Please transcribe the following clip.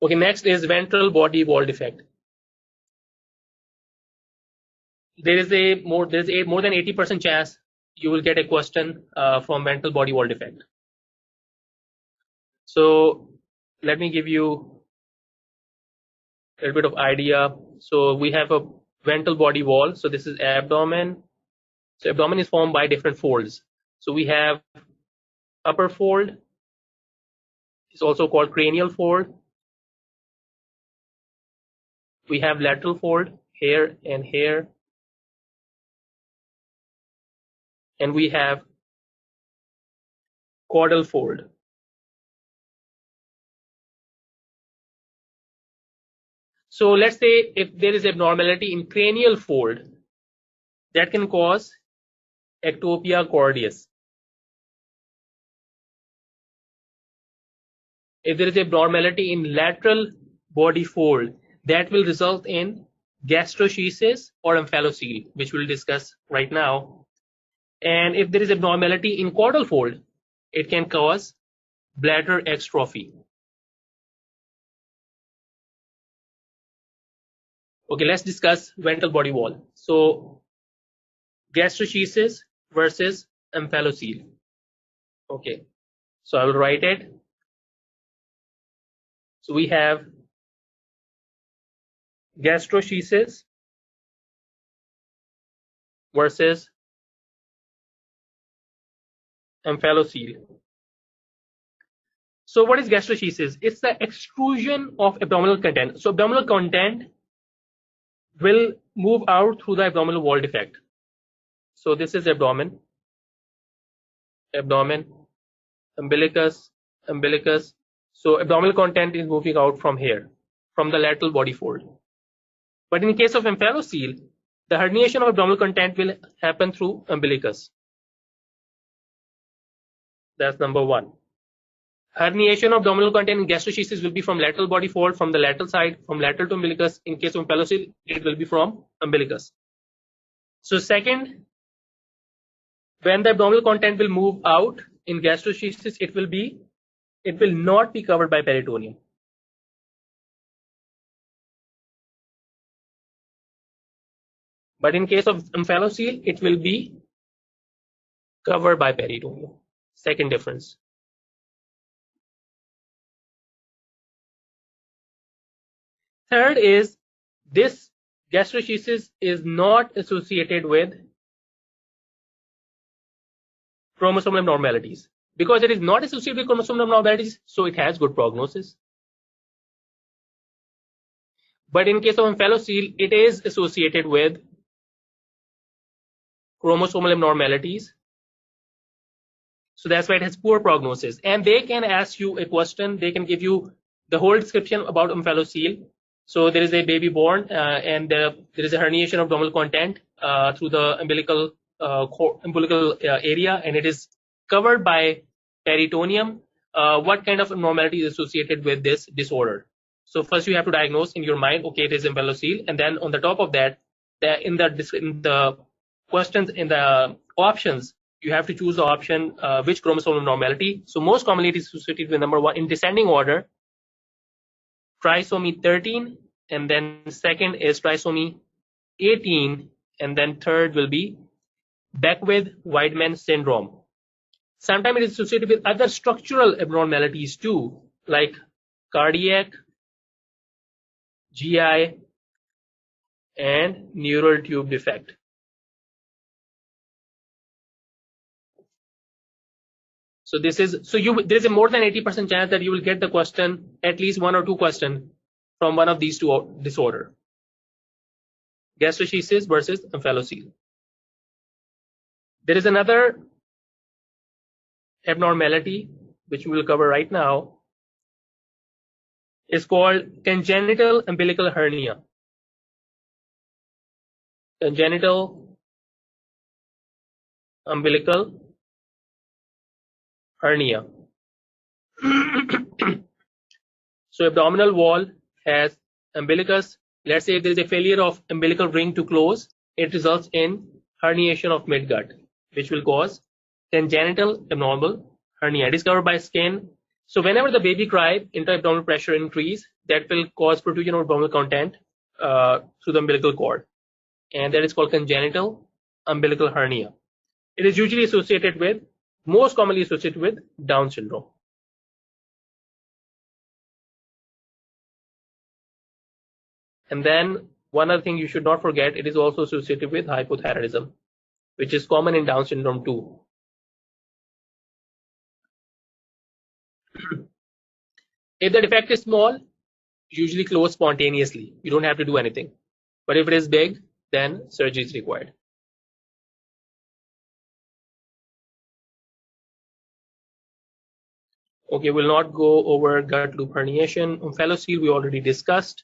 Okay, next is ventral body wall defect. There is a more than 80% chance you will get a question from ventral body wall defect. So let me give you a little bit of idea. So we have a ventral body wall. So this is abdomen. So abdomen is formed by different folds. So we have upper fold. It's also called cranial fold. We have lateral fold here and here. And we have caudal fold. So let's say if there is abnormality in cranial fold, that can cause ectopia cordis. If there is abnormality in lateral body fold, that will result in gastroschisis or omphalocele, which we'll discuss right now. And if there is abnormality in caudal fold, it can cause bladder exstrophy. Okay, let's discuss ventral body wall. So gastroschisis versus omphalocele. Okay, so I will write it. So we have gastroschisis versus omphalocele. So what is gastroschisis? It's the extrusion of abdominal content. So abdominal content will move out through the abdominal wall defect. So this is abdomen, umbilicus. So abdominal content is moving out from here, from the lateral body fold. But in case of omphalocele, the herniation of abdominal content will happen through umbilicus. That's number one. Herniation of abdominal content in gastroschisis will be from lateral body fold, from the lateral side, from lateral to umbilicus. In case of omphalocele, it will be from umbilicus. So second, when the abdominal content will move out in gastroschisis, it will not be covered by peritoneum. But in case of omphalocele, it will be covered by peritoneum. Second difference. Third is this gastroschisis is not associated with chromosomal abnormalities. Because it is not associated with chromosomal abnormalities, so it has good prognosis. But in case of omphalocele, it is associated with chromosomal abnormalities. So that's why it has poor prognosis. And they can ask you a question. They can give you the whole description about omphalocele. So there is a baby born and there is a herniation of abdominal content through the umbilical area, and it is covered by peritoneum. What kind of abnormality is associated with this disorder? So first you have to diagnose in your mind, okay, it is omphalocele, and then on the top of that, in the questions, in the options, you have to choose the option which chromosomal abnormality. So most commonly it is associated with number one in descending order, trisomy 13, and then second is trisomy 18, and then third will be Beckwith-Weidman syndrome. Sometimes it is associated with other structural abnormalities too, like cardiac, GI, and neural tube defect. So this is, so there is a more than 80% chance that you will get the question, at least one or two questions from one of these two disorder. Gastroschisis versus omphalocele. There is another abnormality which we will cover right now. It's called congenital umbilical hernia. Congenital umbilical hernia. So abdominal wall has umbilicus. Let's say if there is a failure of umbilical ring to close, it results in herniation of midgut, which will cause congenital abnormal hernia. It is covered by skin. So whenever the baby cries, intra-abdominal pressure increase, that will cause protrusion of abdominal content through the umbilical cord, and that is called congenital umbilical hernia. It is usually associated with, most commonly associated with, Down syndrome. And then one other thing you should not forget, it is also associated with hypothyroidism, which is common in Down syndrome too. If the defect is small, usually close spontaneously. You don't have to do anything. But if it is big, then surgery is required. Okay, we'll not go over gut loop herniation. Omphalocele we already discussed.